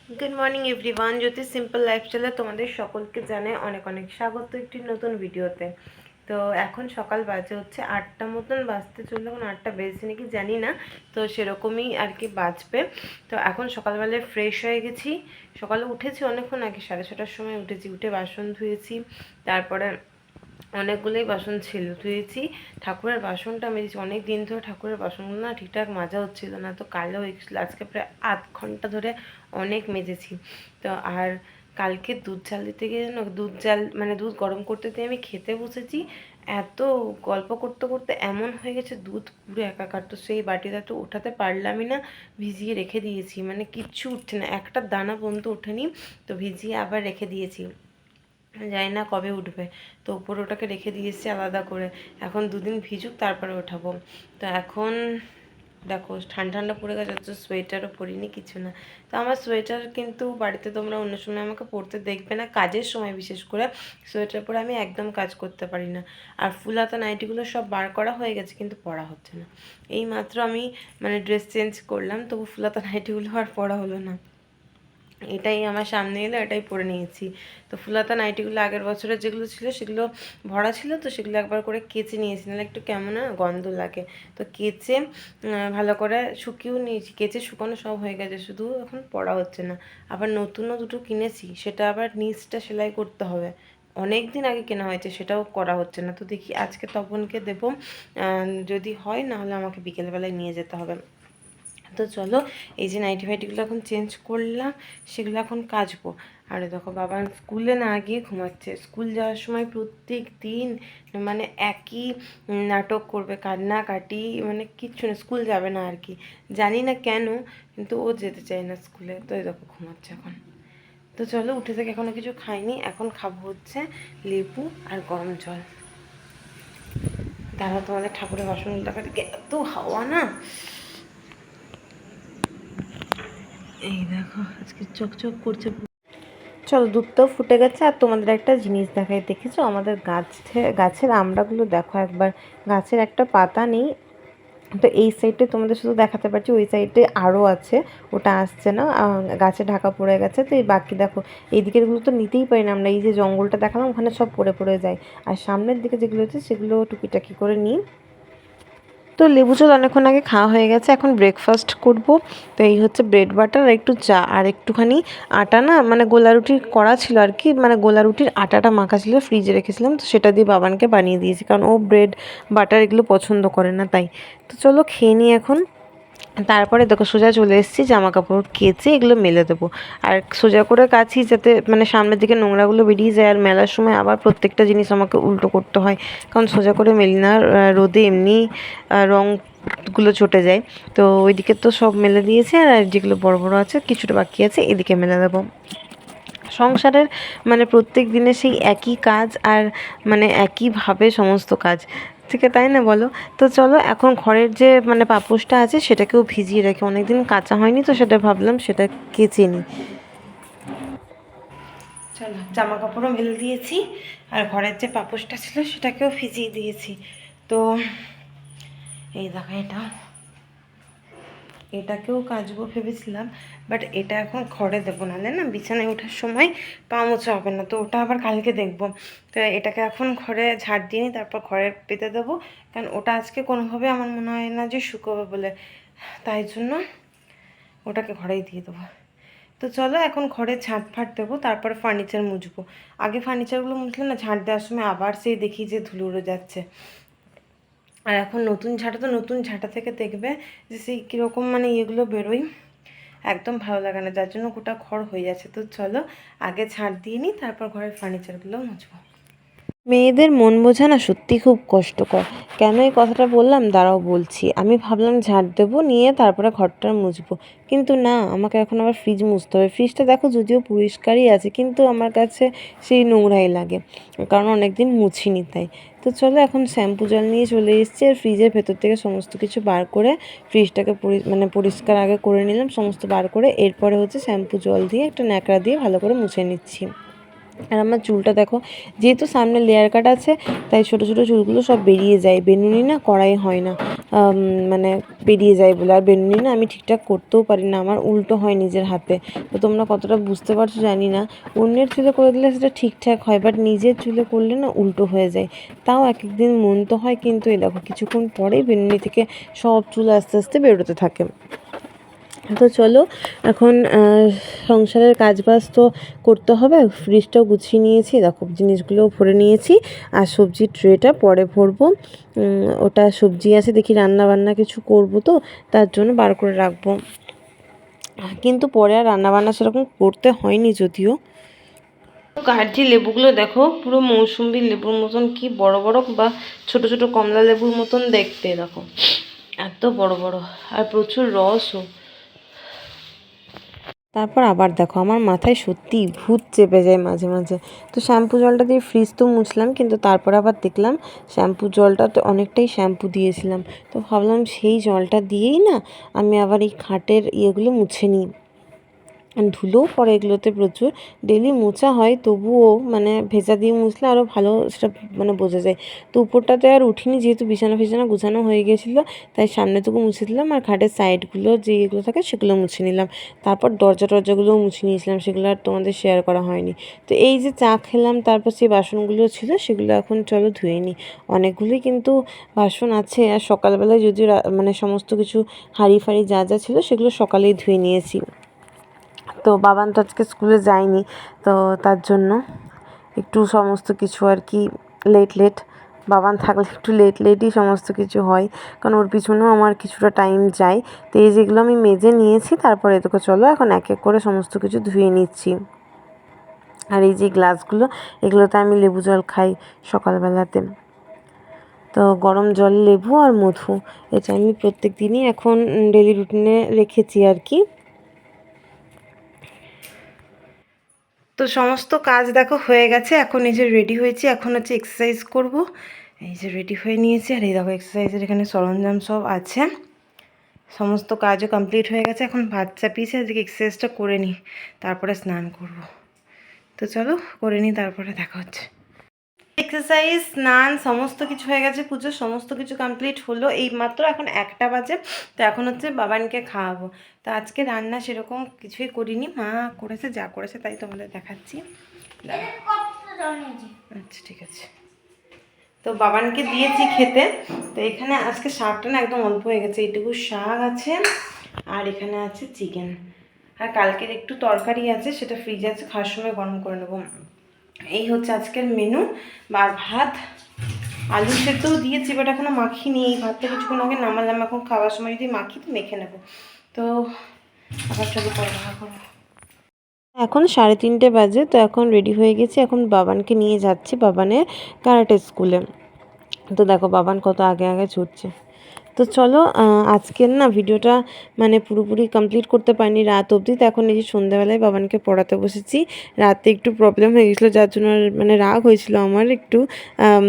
Good morning everyone, জ্যোতি simple লাইফস্টাইলে তোমাদের সকলকে জানাই অনেক অনেক স্বাগত একটি নতুন ভিডিওতে। তো এখন সকাল বাজে হচ্ছে 8টা মতন বাজতে চললো, এখন 8টা বেজে নাকি জানি না, তো সেরকমই আর কি বাজবে। তো এখন সকালবেলায় ফ্রেশ হয়ে গেছি, সকালে উঠেছি অনেকক্ষণ আগে, 6:30টার সময় উঠেছি, উঠে বাসন ধুয়েছি, তারপরে অনেকগুলোই বাসন ছিল ধুয়েছি। ঠাকুরের বাসনটা মেজেছি, অনেক দিন ধরে ঠাকুরের বাসনগুলো না ঠিকঠাক মাজা হচ্ছিল না, তো কালো হয়ে গেছিলো, আজকে প্রায় আধ ঘন্টা ধরে অনেক মেজেছি। তো আর কালকে দুধ জাল দিতে গিয়ে না, দুধ গরম করতে দিয়ে আমি খেতে বসেছি, এত গল্প করতে করতে এমন হয়ে গেছে দুধ পুরো একাকার। তো সেই বাটিটা তো ওঠাতে পারলামই না, ভিজিয়ে রেখে দিয়েছি, মানে কিচ্ছু উঠছে না, একটা দানা পর্যন্ত ওঠেনি। তো ভিজিয়ে আবার রেখে দিয়েছি, জানি না কবে উঠবে। তো উপরে ওটাকে রেখে দিয়েছি আলাদা করে, এখন দুদিন ভিজুক তারপরে ওঠাবো। তো এখন দেখো ঠান্ডা ঠান্ডা পড়ে গেছে, তো সোয়েটারও পরিনি, কিছু না। তো আমার সোয়েটার কিন্তু বাড়িতে তোমরা অন্য সময় আমাকে পরতে দেখবে না, কাজের সময় বিশেষ করে সোয়েটার পরে আমি একদম কাজ করতে পারি না। আর ফুল হাতা নাইটিগুলো সব বার করা হয়ে গেছে কিন্তু পরা হচ্ছে না। এই মাত্র আমি মানে ড্রেস চেঞ্জ করলাম, তবু ফুল হাতা নাইটিগুলো আর পরা হলো না। এটাই আমার সামনে এলো, এটাই পরে নিয়েছি। তো ফুলাতা নাইটিগুলো আগের বছরের যেগুলো ছিল সেগুলো ভরা ছিল, তো সেগুলো একবার করে কেচে নিয়েছি, নাহলে একটু কেমন না গন্ধ লাগে। তো কেচে ভালো করে শুকিয়েও নিয়েছি, কেচে শুকানো সব হয়ে গেছে, শুধু এখন পরা হচ্ছে না। আবার নতুনও দুটো কিনেছি, সেটা আবার নিচটা সেলাই করতে হবে, অনেক দিন আগে কেনা হয়েছে, সেটাও করা হচ্ছে না। তো দেখি আজকে তপনকে দেবো, যদি হয়, নাহলে আমাকে বিকেলবেলায় নিয়ে যেতে হবে। তো চলো, এই যে নাইটি ফাইটিগুলো এখন চেঞ্জ করলাম, সেগুলো এখন কাচবো। আর দেখো বাবা স্কুলে না গিয়ে ঘুমাচ্ছে, স্কুল যাওয়ার সময় প্রত্যেক দিন মানে একই নাটক করবে, কান্নাকাটি, মানে কিচ্ছু না, স্কুল যাবে না আর কি, জানি না কেন, কিন্তু ও যেতে চায় না স্কুলে। তো এই দেখো ঘুমাচ্ছে এখন। তো চলো, উঠে থেকে এখনও কিছু খাইনি, এখন খাবো হচ্ছে লেবু আর গরম জল। তারা তোমাদের ঠাকুরের বাসনগুলো দেখা থেকে এত হাওয়া না, এই দেখো আজকে চকচক করছে। চলো, দুধটাও ফুটে গেছে। আর তোমাদের একটা জিনিস দেখাই, দেখেছো আমাদের গাছের আমড়াগুলো দেখো একবার, গাছের একটা পাতা নেই। তো এই সাইডে তোমাদের শুধু দেখাতে পারছি, ওই সাইডে আরও আছে, ওটা আসছে না, গাছে ঢাকা পড়ে গেছে। তো এই বাকি দেখো, এই দিকেরগুলো তো নিতেই পারি না আমরা, এই যে জঙ্গলটা দেখালাম ওখানে সব পড়ে পড়ে যায়, আর সামনের দিকে যেগুলো হচ্ছে সেগুলো টুকিটাকি করে নিই। তো লেবু জল অনেকক্ষণ আগে খাওয়া হয়ে গেছে, এখন ব্রেকফাস্ট করব। তো এই হচ্ছে ব্রেড বাটার আর একটু চা আর একটুখানি আটা, না মানে গোলা রুটির করা ছিল আর কি, মানে গোলা রুটির আটাটা মাখা ছিল, ফ্রিজে রেখেছিলাম, তো সেটা দিয়ে বাবানকে বানিয়ে দিয়েছি, কারণ ও ব্রেড বাটার এগুলো পছন্দ করে না তাই। তো চলো খেয়ে নিই এখন। তারপরে দেখো সোজা চলে এসেছি জামা কাপড় কেচে এগুলো মেলে দেবো। আর সোজা করে কাছি যাতে মানে সামনের দিকে নোংরাগুলো বেরিয়ে যায়, আর মেলার সময় আবার প্রত্যেকটা জিনিস আমাকে উল্টো করতে হয়, কারণ সোজা করে মেলি না, রোদে এমনি রঙগুলো চটে যায়। তো ওইদিকে তো সব মেলে দিয়েছে, আর যেগুলো বড় বড় আছে কিছুটা বাকি আছে, এদিকে মেলে দেবো। সংসারের মানে প্রত্যেক দিনে সেই একই কাজ, আর মানে একইভাবে সমস্ত কাজ, ঠিক আছে তাই না বলো? তো চলো, এখন ঘরের যে মানে পাপোশটা আছে সেটাকেও ভিজিয়ে রাখি, অনেকদিন কাঁচা হয়নি, তো সেটা ভাবলাম সেটা কেচে নিই। চলো, জামা কাপড়ও মেলে দিয়েছি, আর ঘরের যে পাপোশটা ছিল সেটাকেও ভিজিয়ে দিয়েছি। তো এই দেখো, এটাকেও কাচবো ভেবেছিলাম, বাট এটা এখন ঘরে দেবো, নাহলে না বিছানায় ওঠার সময় পা মোছা হবে না, তো ওটা আবার কালকে দেখবো। তো এটাকে এখন ঘরে ঝাড় দিয়ে নিই, তারপর ঘরে পেতে দেবো, কারণ ওটা আজকে কোনোভাবে আমার মনে হয় না যে শুকোবে বলে, তাই জন্য ওটাকে ঘরেই দিয়ে দেবো। তো চলো, এখন ঘরে ঝাঁট ফাট দেবো, তারপরে ফার্নিচার মুছবো। আগে ফার্নিচারগুলো মুছলে না, ঝাঁট দেওয়ার সময় আবার সেই দেখি যে ধুলো উড়ে যাচ্ছে। আর এখন নতুন ঝাঁটা, তো নতুন ঝাঁটা থেকে দেখবে যে সেই কীরকম মানে ইয়েগুলো বেরোয়, একদম ভালো লাগে না, যার জন্য গোটা ঘর হয়ে যাচ্ছে। তো চলো আগে ঝাঁট দিয়ে নিই, তারপর ঘরের ফার্নিচারগুলো মুছবো। মেয়েদের মন বোঝা না সত্যি খুব কষ্টকর। কেন এই কথাটা বললাম দাঁড়াও বলছি। আমি ভাবলাম ঝাঁট দেবো, নিয়ে তারপরে ঘরটা মুছবো, কিন্তু না, আমাকে এখন আবার ফ্রিজ মুছতে হবে। ফ্রিজটা দেখো যদিও পরিষ্কারই আছে, কিন্তু আমার কাছে সেই নোংরাই লাগে, কারণ অনেকদিন মুছিনি তাই। তো চলো, এখন শ্যাম্পু জল নিয়ে চলে এসেছি, আর ফ্রিজের ভেতর থেকে সমস্ত কিছু বার করে ফ্রিজটাকে মানে পরিষ্কার আগে করে নিলাম সমস্ত বার করে, এরপরে হচ্ছে শ্যাম্পু জল দিয়ে একটা ন্যাকড়া দিয়ে ভালো করে মুছে নিচ্ছি। আর আমার চুলটা দেখো, যেহেতু সামনে লেয়ার কাট আছে তাই ছোটো ছোটো চুলগুলো সব বেরিয়ে যায়, বেনুনি না করাই হয় না, মানে বেরিয়ে যায় বলে। আর বেনুনি না আমি ঠিকঠাক করতেও পারি না, আমার উল্টো হয় নিজের হাতে। তো তোমরা কতটা বুঝতে পারছো জানি না, অন্যের চুলে করে দিলে সেটা ঠিকঠাক হয়, বাট নিজের চুলে করলে না উল্টো হয়ে যায়। তাও এক একদিন মন তো হয়, কিন্তু এই দেখো কিছুক্ষণ পরেই বেনুনি থেকে সব চুল আস্তে আস্তে বেরোতে থাকে। তো চলো এখন সংসারের কাজবাজ তো করতে হবে। ফ্রিজটাও গুছিয়ে নিয়েছি, দেখো জিনিসগুলোও ভরে নিয়েছি, আর সবজির ট্রেটা পরে ভরবো। ওটা সবজি আছে, দেখি রান্না বান্না কিছু করবো, তো তার জন্য বার করে রাখবো। কিন্তু পরে আর রান্নাবান্না সেরকম করতে হয়নি যদিও। কাটছি লেবুগুলো দেখো, পুরো মৌসুম্বি লেবুর মতন, কি বড় বড়, বা ছোট ছোট কমলা লেবুর মতন দেখতে, দেখো এত বড় বড়, আর প্রচুর রসও। তারপর আবার দেখো আমার মাথায় সত্যি ভূত চেপে যায় মাঝে মাঝে। তো শ্যাম্পু জলটা দিয়ে ফ্রিজ তো মুছলাম, কিন্তু তারপর আবার দেখলাম শ্যাম্পু জলটা তো অনেকটাই শ্যাম্পু দিয়েছিলাম। তো ভাবলাম সেই জলটা দিয়েই না আমি আবার এই খাটের ইয়েগুলো মুছে নিই। ধুলোও পড়ে এগুলোতে প্রচুর, ডেলি মোছা হয় তবুও মানে ভেজা দিয়ে মুছলে আরও ভালো সেটা মানে বোঝা যায়। তো উপরটাতে আর উঠিনি, যেহেতু বিছানা ফিছানা গুছানো হয়ে গেছিলো, তাই সামনেটুকু মুছে দিলাম, আর খাটের সাইডগুলো যে এগুলো থাকে সেগুলো মুছে নিলাম। তারপর দরজা টরজাগুলোও মুছে নিয়েছিলাম, সেগুলো আর তোমাদের শেয়ার করা হয়নি। তো এই যে চা খেলাম, তারপর সেই বাসনগুলো ছিল সেগুলো এখন চলো ধুয়ে নিই। অনেকগুলোই কিন্তু বাসন আছে, আর সকালবেলায় যদিও মানে সমস্ত কিছু হাঁড়ি ফাঁড়ি যা যা ছিল সেগুলো সকালেই ধুয়ে নিয়েছি। তো বাবান তো আজকে স্কুলে যায়নি, তো তার জন্য একটু সমস্ত কিছু আর কি লেট, বাবান থাকলে একটু লেটই সমস্ত কিছু হয়, কারণ ওর পিছনেও আমার কিছুটা টাইম যায়। তো এই যেগুলো আমি মেজে নিয়েছি, তারপরে এদিকে চলো এখন এক এক করে সমস্ত কিছু ধুয়ে নিচ্ছি। আর এই যে গ্লাসগুলো, এগুলোতে আমি লেবু জল খাই সকালবেলাতে। তো গরম জল, লেবু আর মধু, এটা আমি প্রত্যেক দিনই এখন ডেলি রুটিনে রেখেছি আর কি। তো সমস্ত কাজ দেখো হয়ে গেছে, এখন এই যে রেডি হয়েছি, এখন হচ্ছে এক্সারসাইজ করব। এই যে রেডি হয়ে নিয়েছি, আর এই দেখো এক্সারসাইজের এখানে সরঞ্জাম সব আছে, সমস্ত কাজও কমপ্লিট হয়ে গেছে। এখন ভাত চাপিয়েছি, আজকে এক্সারসাইজটা করে নিই, তারপরে স্নান করব। তো চলো করে নিই, তারপরে দেখা হচ্ছে। এক্সারসাইজ, স্নান সমস্ত কিছু হয়ে গেছে, পুজো সমস্ত কিছু কমপ্লিট হলো, এই মাত্র এখন 1টা বাজে। তো এখন হচ্ছে বাবানকে খাওয়াবো। তো আজকে রান্না সেরকম কিছুই করিনি, মা করেছে, যা করেছে তাই তোমাদের দেখাচ্ছি। আচ্ছা ঠিক আছে। তো বাবানকে দিয়েছি খেতে। তো এখানে আজকে শাকটা না একদম অল্প হয়ে গেছে, এইটুকু শাক আছে, আর এখানে আছে চিকেন, আর কালকের একটু তরকারি আছে, সেটা ফ্রিজে আছে, খাওয়ার সময় গরম করে নেবো। এই হচ্ছে আজকের মেনু। আর ভাত, আলু সেদ্ধও দিয়েছি, বাট এখনও মাখিনি। এই ভাতটা কিছুক্ষণ আগে নামালাম, এখন খাওয়ার সময় যদি মাখি তো মেখে নেবো। তো আবার চলো পরে দেখা করবো। এখন 3:30 বাজে, তো এখন রেডি হয়ে গেছি, এখন বাবানকে নিয়ে যাচ্ছি বাবানের কারাটে স্কুলে। তো দেখো বাবান কত আগে আগে ছুটছে। তো চলো আজকের না ভিডিওটা মানে পুরোপুরি কমপ্লিট করতে পারিনি রাত অবধি। তো এখন এই যে সন্ধ্যাবেলায় বাবানকে পড়াতে বসেছি। রাতে একটু প্রবলেম হয়ে গেছিলো, যার জন্য মানে রাগ হয়েছিল আমার একটু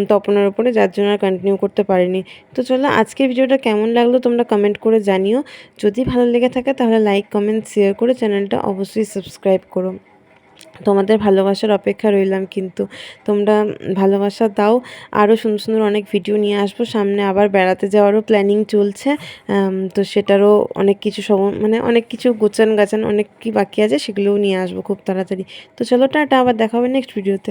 তপনের ওপরে, যার জন্য আর কন্টিনিউ করতে পারিনি। তো চলো আজকের ভিডিওটা কেমন লাগলো তোমরা কমেন্ট করে জানিও। যদি ভালো লেগে থাকে তাহলে লাইক কমেন্ট শেয়ার করে চ্যানেলটা অবশ্যই সাবস্ক্রাইব করো। তোমাদের ভালোবাসার অপেক্ষা রইলাম, কিন্তু তোমরা ভালোবাসা দাও। আরও সুন্দর সুন্দর অনেক ভিডিও নিয়ে আসবো সামনে, আবার বেড়াতে যাওয়ারও প্ল্যানিং চলছে। তো সেটারও অনেক কিছু মানে অনেক কিছু গোছান গাছান অনেক কি বাকি আছে, সেগুলোও নিয়ে আসবো খুব তাড়াতাড়ি। তো চলো টাটা, আবার দেখা হবে নেক্সট ভিডিওতে।